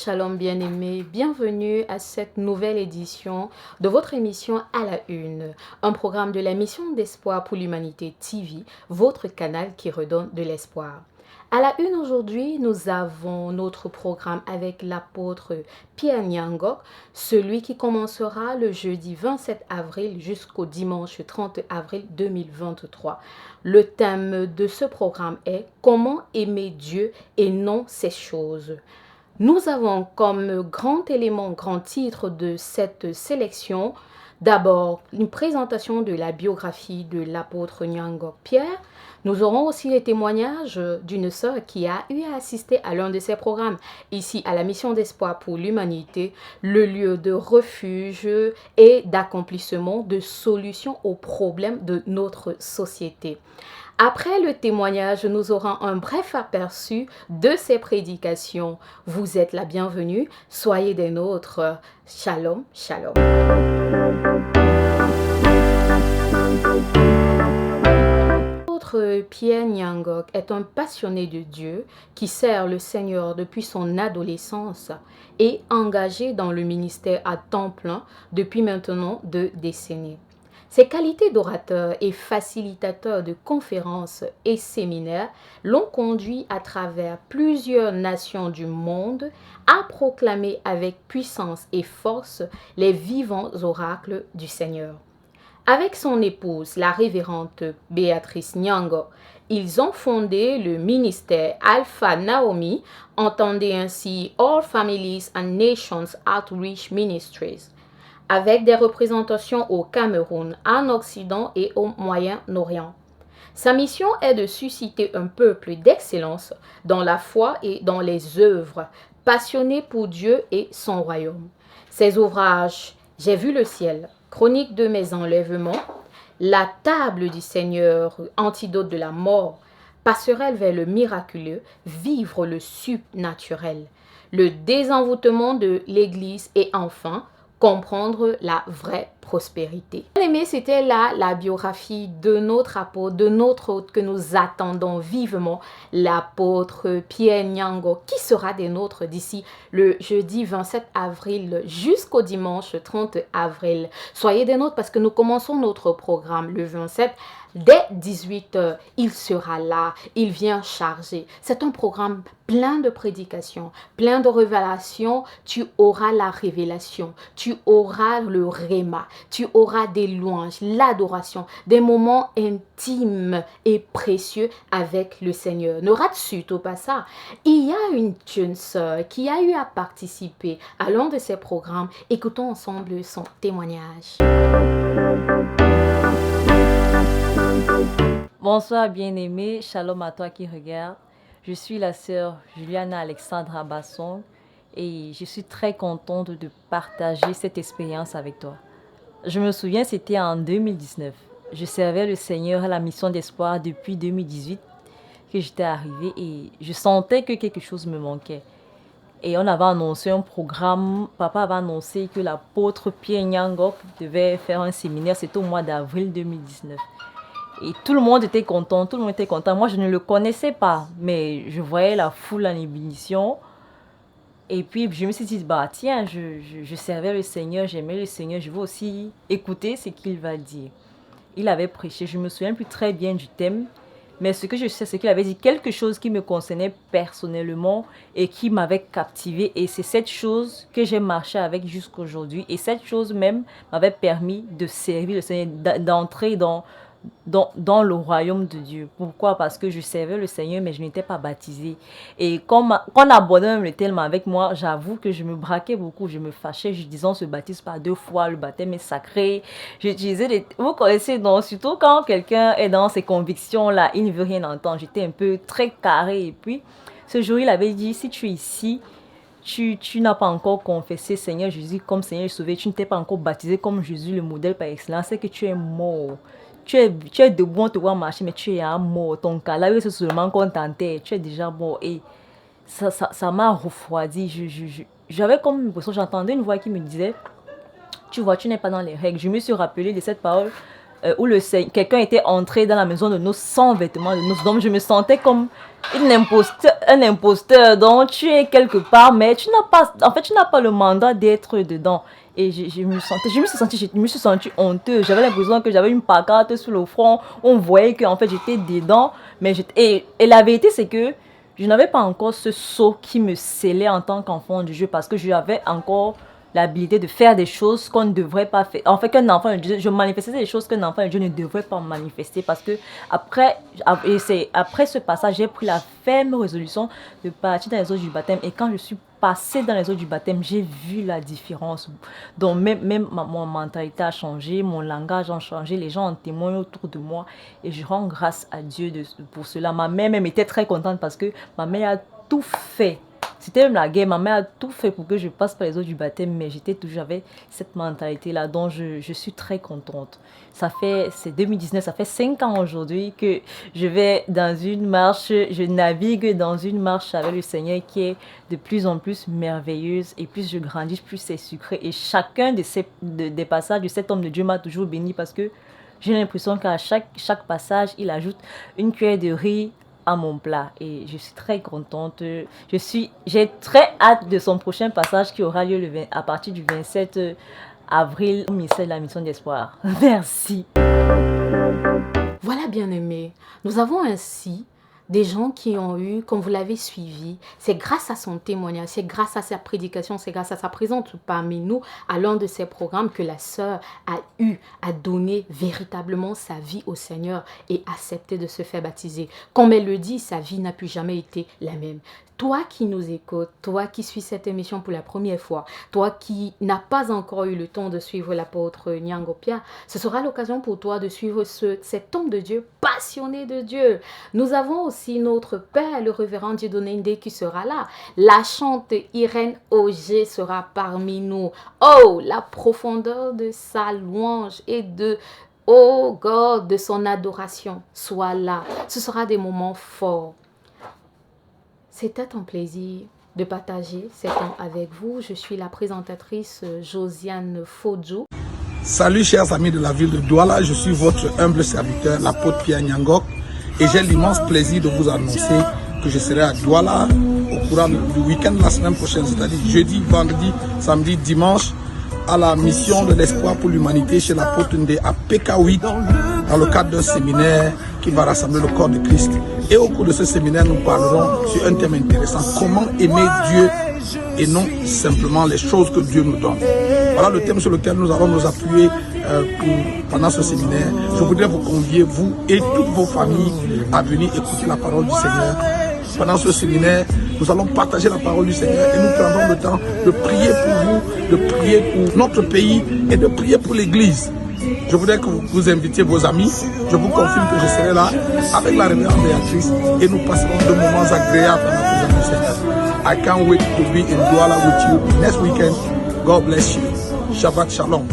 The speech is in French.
shalom bien-aimés, bienvenue à cette nouvelle édition de votre émission À la Une, un programme de la mission d'espoir pour l'humanité TV, votre canal qui redonne de l'espoir. À la Une aujourd'hui, nous avons notre programme avec l'apôtre Pierre Nyangok, celui qui commencera le jeudi 27 avril jusqu'au dimanche 30 avril 2023. Le thème de ce programme est « Comment aimer Dieu et non ces choses ?» Nous avons comme grand élément, grand titre de cette sélection, d'abord une présentation de la biographie de l'apôtre Nyangok Pierre. Nous aurons aussi les témoignages d'une sœur qui a eu à assister à l'un de ces programmes, ici à la mission d'espoir pour l'humanité, le lieu de refuge et d'accomplissement de solutions aux problèmes de notre société. Après le témoignage, nous aurons un bref aperçu de ces prédications. Vous êtes la bienvenue, soyez des nôtres. Shalom, shalom. L'apôtre Pierre Nyangok est un passionné de Dieu qui sert le Seigneur depuis son adolescence et engagé dans le ministère à temps plein depuis maintenant 2 décennies. Ses qualités d'orateur et facilitateur de conférences et séminaires l'ont conduit à travers plusieurs nations du monde à proclamer avec puissance et force les vivants oracles du Seigneur. Avec son épouse, la révérende Béatrice Nyangok, ils ont fondé le ministère Alpha Naomi, entendez ainsi All Families and Nations Outreach Ministries, avec des représentations au Cameroun, en Occident et au Moyen-Orient. Sa mission est de susciter un peuple d'excellence dans la foi et dans les œuvres, passionné pour Dieu et son royaume. Ses ouvrages « J'ai vu le ciel »,« Chronique de mes enlèvements »,« La table du Seigneur »,« Antidote de la mort »,« Passerelle vers le miraculeux »,« Vivre le surnaturel »,« Le désenvoûtement de l'Église » et enfin comprendre la vraie prospérité. Bien aimé, c'était là la biographie de notre apôtre, de notre hôte que nous attendons vivement, l'apôtre Pierre Nyangok, qui sera des nôtres d'ici le jeudi 27 avril jusqu'au dimanche 30 avril. Soyez des nôtres parce que nous commençons notre programme le 27. Dès 18h, il sera là, il vient charger. C'est un programme plein de prédications, plein de révélations. Tu auras la révélation, tu auras le réma, tu auras des louanges, l'adoration, des moments intimes et précieux avec le Seigneur. Ne rate surtout pas ça. Il y a une jeune sœur qui a eu à participer à l'un de ces programmes. Écoutons ensemble son témoignage. Bonsoir bien-aimé, shalom à toi qui regarde. Je suis la sœur Juliana Alexandra Basson et je suis très contente de partager cette expérience avec toi. Je me souviens, c'était en 2019. Je servais le Seigneur à la mission d'espoir depuis 2018 que j'étais arrivée et je sentais que quelque chose me manquait. Et on avait annoncé un programme, papa avait annoncé que l'apôtre Pierre Nyangok devait faire un séminaire, c'était au mois d'avril 2019. Et tout le monde était content, tout le monde était content. Moi, je ne le connaissais pas, mais je voyais la foule en ébullition. Et puis, je me suis dit, bah tiens, je servais le Seigneur, j'aimais le Seigneur, je veux aussi écouter ce qu'il va dire. Il avait prêché, je ne me souviens plus très bien du thème, mais ce que je sais, c'est qu'il avait dit quelque chose qui me concernait personnellement et qui m'avait captivée. Et c'est cette chose que j'ai marché avec jusqu'aujourd'hui. Et cette chose même m'avait permis de servir le Seigneur, d'entrer dans le royaume de Dieu. Pourquoi? Parce que je servais le Seigneur, mais je n'étais pas baptisée. Et quand on abordait même le thème avec moi, j'avoue que je me braquais beaucoup, je me fâchais. Je disais, on se baptise pas 2 fois, le baptême est sacré. J'utilisais vous connaissez, donc, surtout quand quelqu'un est dans ses convictions-là, il ne veut rien entendre. J'étais un peu très carré. Et puis, ce jour, il avait dit, si tu es ici, tu n'as pas encore confessé Seigneur Jésus comme Seigneur et Sauveur, tu ne t'es pas encore baptisé comme Jésus, le modèle par excellence, c'est que tu es mort. Tu es debout, on te voit marcher, mais tu es mort. Ton cas, là, c'est seulement qu'on t'enterre. Tu es déjà mort. Et ça m'a refroidi. J'avais comme l'impression, j'entendais une voix qui me disait, tu vois, tu n'es pas dans les règles. Je me suis rappelé de cette parole où quelqu'un était entré dans la maison de nos sans vêtements de noces. Donc je me sentais comme un imposteur. Donc tu es quelque part, mais tu n'as pas le mandat d'être dedans. Et je me suis sentie honteuse. J'avais l'impression que j'avais une pancarte sur le front. On voyait que en fait j'étais dedans. Et la vérité c'est que je n'avais pas encore ce sceau qui me scellait en tant qu'enfant du Dieu, parce que j'avais encore l'habilité de faire des choses qu'on ne devrait pas faire. En fait, qu'un enfant de Dieu, je manifestais des choses qu'un enfant de Dieu ne devrait pas manifester, parce que après ce passage, j'ai pris la ferme résolution de partir dans les eaux du baptême. Et quand je suis passée dans les eaux du baptême, j'ai vu la différence. Donc même mon mentalité a changé, mon langage a changé, les gens en témoignent autour de moi et je rends grâce à Dieu pour cela. Ma mère même était très contente parce que ma mère a tout fait. C'était même la guerre, ma mère a tout fait pour que je passe par les eaux du baptême, mais j'avais cette mentalité-là, dont je suis très contente. C'est 2019, ça fait 5 ans aujourd'hui que je navigue dans une marche avec le Seigneur qui est de plus en plus merveilleuse, et plus je grandis, plus c'est sucré. Et chacun des passages de cet homme de Dieu m'a toujours béni, parce que j'ai l'impression qu'à chaque passage, il ajoute une cuillère de riz à mon plat, et je suis très contente. J'ai très hâte de son prochain passage qui aura lieu à partir du 27 avril au ministère de la Mission d'Espoir. Merci. Voilà, bien-aimés, nous avons ainsi des gens qui ont eu, comme vous l'avez suivi, c'est grâce à son témoignage, c'est grâce à sa prédication, c'est grâce à sa présence parmi nous à l'un de ces programmes que la sœur a donné véritablement sa vie au Seigneur et accepté de se faire baptiser. Comme elle le dit, sa vie n'a plus jamais été la même. Toi qui nous écoutes, toi qui suis cette émission pour la première fois, toi qui n'as pas encore eu le temps de suivre l'apôtre Nyango Pia, ce sera l'occasion pour toi de suivre cet homme de Dieu, passionné de Dieu. Nous avons aussi notre père, le révérend Dieudonné Ndé, qui sera là. La chante Irène Auger sera parmi nous. Oh, la profondeur de sa louange et oh God, de son adoration soit là. Ce sera des moments forts. C'était un plaisir de partager ces temps avec vous. Je suis la présentatrice Josiane Fodjou. Salut chers amis de la ville de Douala, je suis votre humble serviteur, l'apôtre Pierre Nyangok, et j'ai l'immense plaisir de vous annoncer que je serai à Douala au courant du week-end la semaine prochaine, c'est-à-dire jeudi, vendredi, samedi, dimanche, à la mission de l'espoir pour l'humanité chez l'apôtre Ndé à PK8, dans le cadre d'un séminaire qui va rassembler le corps de Christ. Et au cours de ce séminaire, nous parlerons sur un thème intéressant, comment aimer Dieu et non simplement les choses que Dieu nous donne. Voilà le thème sur lequel nous allons nous appuyer pendant ce séminaire. Je voudrais vous convier, vous et toutes vos familles, à venir écouter la parole du Seigneur. Pendant ce séminaire, nous allons partager la parole du Seigneur et nous prendrons le temps de prier pour vous, de prier pour notre pays et de prier pour l'Église. Je voudrais que vous invitiez vos amis. Je vous confirme que je serai là avec la révérende Béatrice et nous passerons de moments agréables dans la présence du Seigneur. I can't wait to be in Douala with you next weekend. God bless you. Shabbat Shalom.